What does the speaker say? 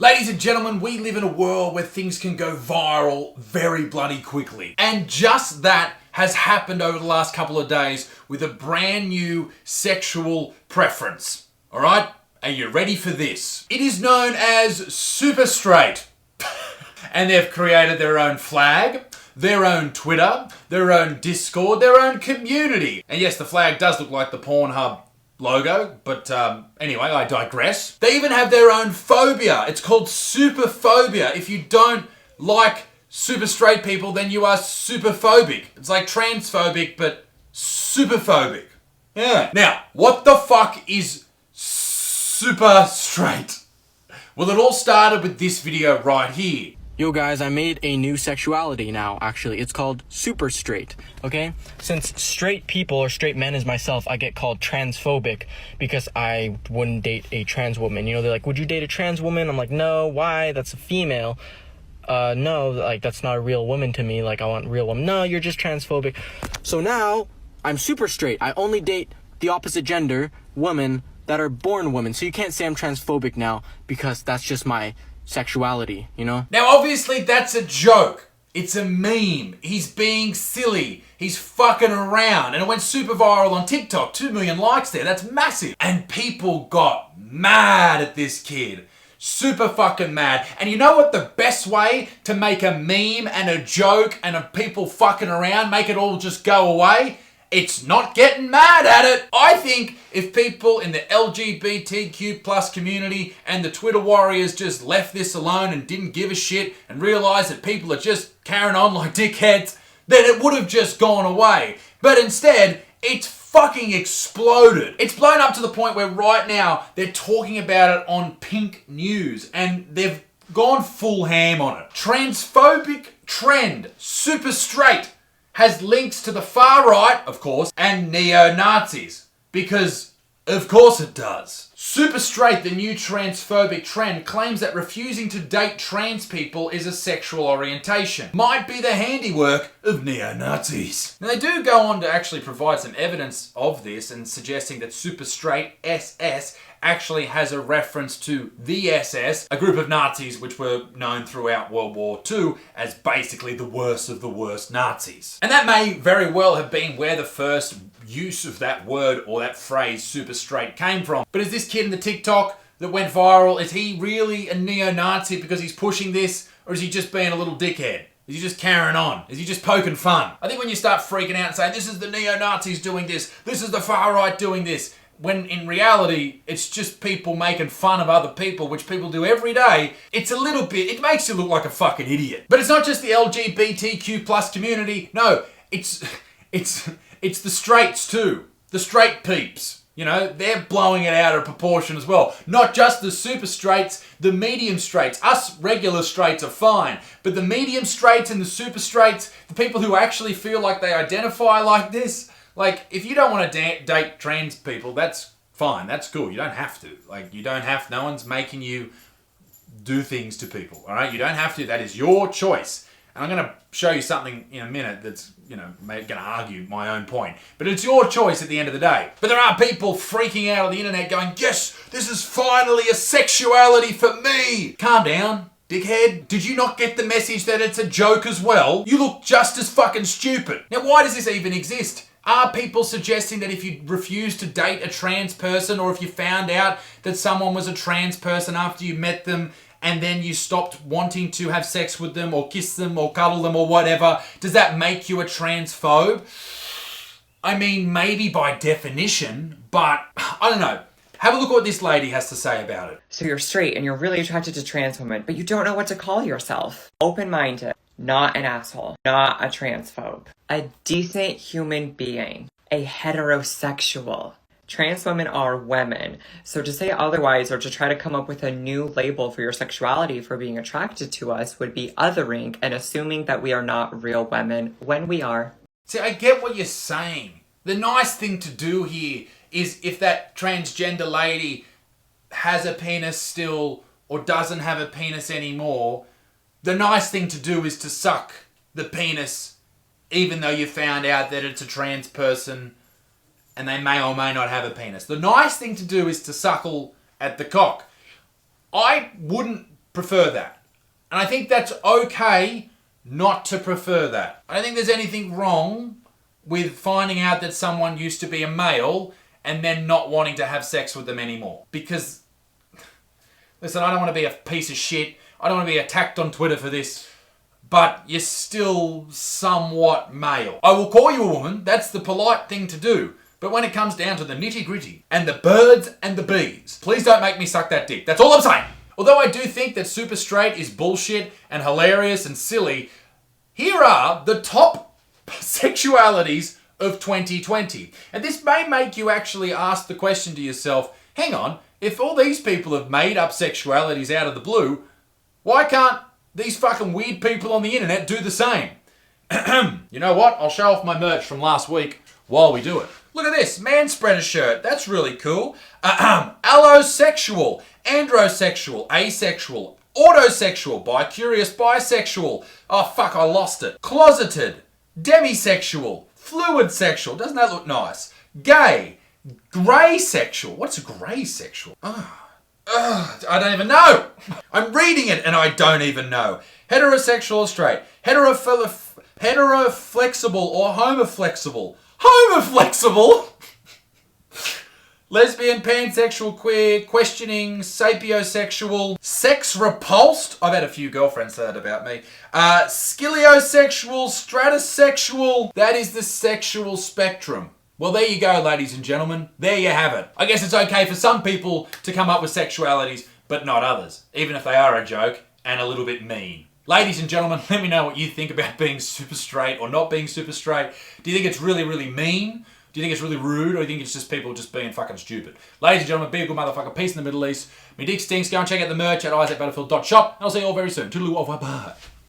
Ladies and gentlemen, we live in a world where things can go viral very bloody quickly. And just that has happened over the last couple of days with a brand new sexual preference. Alright? Are you ready for this? It is known as super straight. And they've created their own flag, their own Twitter, their own Discord, their own community. And yes, the flag does look like the Pornhub logo, but anyway, I digress. They even have their own phobia. It's called superphobia. If you don't like super straight people, then you are superphobic. It's like transphobic, but superphobic. Yeah. Now, what the fuck is super straight? Well, it all started with this video right here. Yo guys, I made a new sexuality now, actually. It's called super straight, okay? Since straight people, or straight men as myself, I get called transphobic because I wouldn't date a trans woman. You know, they're like, would you date a trans woman? I'm like, no, why? That's a female. No, like, that's not a real woman to me. Like, I want real woman. No, you're just transphobic. So now, I'm super straight. I only date the opposite gender, women, that are born women. So you can't say I'm transphobic now because that's just my sexuality, you know? Now, obviously, that's a joke. It's a meme. He's being silly. He's fucking around. And it went super viral on TikTok. 2 million likes there. That's massive. And people got mad at this kid. Super fucking mad. And you know what the best way to make a meme and a joke and a people fucking around, make it all just go away? It's not getting mad at it. I think if people in the LGBTQ plus community and the Twitter warriors just left this alone and didn't give a shit and realized that people are just carrying on like dickheads, then it would have just gone away. But instead, it's fucking exploded. It's blown up to the point where right now they're talking about it on Pink News and they've gone full ham on it. Transphobic trend, super straight, has links to the far right, of course, and neo-Nazis. Because, of course it does. Super straight, the new transphobic trend, claims that refusing to date trans people is a sexual orientation. Might be the handiwork of neo-Nazis. Now, they do go on to actually provide some evidence of this and suggesting that super straight, SS, actually has a reference to the SS, a group of Nazis which were known throughout World War II as basically the worst of the worst Nazis. And that may very well have been where the first use of that word or that phrase super straight came from. But is this kid in the TikTok that went viral, is he really a neo-Nazi because he's pushing this, or is he just being a little dickhead? Is he just carrying on? Is he just poking fun? I think when you start freaking out and saying, this is the neo-Nazis doing this is the far right doing this, when in reality, it's just people making fun of other people, which people do every day, it's a little bit, it makes you look like a fucking idiot. But it's not just the LGBTQ plus community, no, it's the straights too. The straight peeps. You know, they're blowing it out of proportion as well. Not just the super straights, the medium straights. Us regular straights are fine. But the medium straights and the super straights, the people who actually feel like they identify like this, like, if you don't want to date trans people, that's fine. That's cool. You don't have to. Like, you don't have, no one's making you do things to people, all right? You don't have to. That is your choice. And I'm going to show you something in a minute that's, you know, going to argue my own point. But it's your choice at the end of the day. But there are people freaking out on the internet going, yes, this is finally a sexuality for me. Calm down, dickhead. Did you not get the message that it's a joke as well? You look just as fucking stupid. Now, why does this even exist? Are people suggesting that if you refuse to date a trans person, or if you found out that someone was a trans person after you met them and then you stopped wanting to have sex with them or kiss them or cuddle them or whatever, does that make you a transphobe? I mean, maybe by definition, but I don't know. Have a look at what this lady has to say about it. So you're straight and you're really attracted to trans women, but you don't know what to call yourself. Open-minded, not an asshole, not a transphobe. A decent human being, a heterosexual. Trans women are women. So to say otherwise or to try to come up with a new label for your sexuality for being attracted to us would be othering and assuming that we are not real women when we are. See, I get what you're saying. The nice thing to do here is if that transgender lady has a penis still or doesn't have a penis anymore, the nice thing to do is to suck the penis even though you found out that it's a trans person and they may or may not have a penis. The nice thing to do is to suckle at the cock. I wouldn't prefer that. And I think that's okay not to prefer that. I don't think there's anything wrong with finding out that someone used to be a male and then not wanting to have sex with them anymore. Because, listen, I don't want to be a piece of shit. I don't want to be attacked on Twitter for this. But you're still somewhat male. I will call you a woman. That's the polite thing to do. But when it comes down to the nitty-gritty and the birds and the bees, please don't make me suck that dick. That's all I'm saying. Although I do think that super straight is bullshit and hilarious and silly, here are the top sexualities of 2020. And this may make you actually ask the question to yourself, hang on, if all these people have made up sexualities out of the blue, why can't these fucking weird people on the internet do the same? You know what? I'll show off my merch from last week while we do it. Look at this, man spreader shirt. That's really cool. Allosexual, androsexual, asexual, autosexual, bicurious, bisexual. Oh fuck, I lost it. Closeted, demisexual, fluid sexual. Doesn't that look nice? Gay, grey sexual. What's a grey sexual? I don't even know. I'm reading it and I don't even know. Heterosexual or straight. Heteroflexible or homoflexible. Homoflexible? Lesbian, pansexual, queer, questioning, sapiosexual, sex repulsed. I've had a few girlfriends say that about me. Sciliosexual, stratosexual. That is the sexual spectrum. Well, there you go, ladies and gentlemen. There you have it. I guess it's okay for some people to come up with sexualities, but not others, even if they are a joke and a little bit mean. Ladies and gentlemen, let me know what you think about being super straight or not being super straight. Do you think it's really, really mean? Do you think it's really rude? Or do you think it's just people just being fucking stupid? Ladies and gentlemen, be a good motherfucker. Peace in the Middle East. Me dick stinks. Go and check out the merch at isaacbutterfield.shop. And I'll see you all very soon. Toodaloo, au revoir.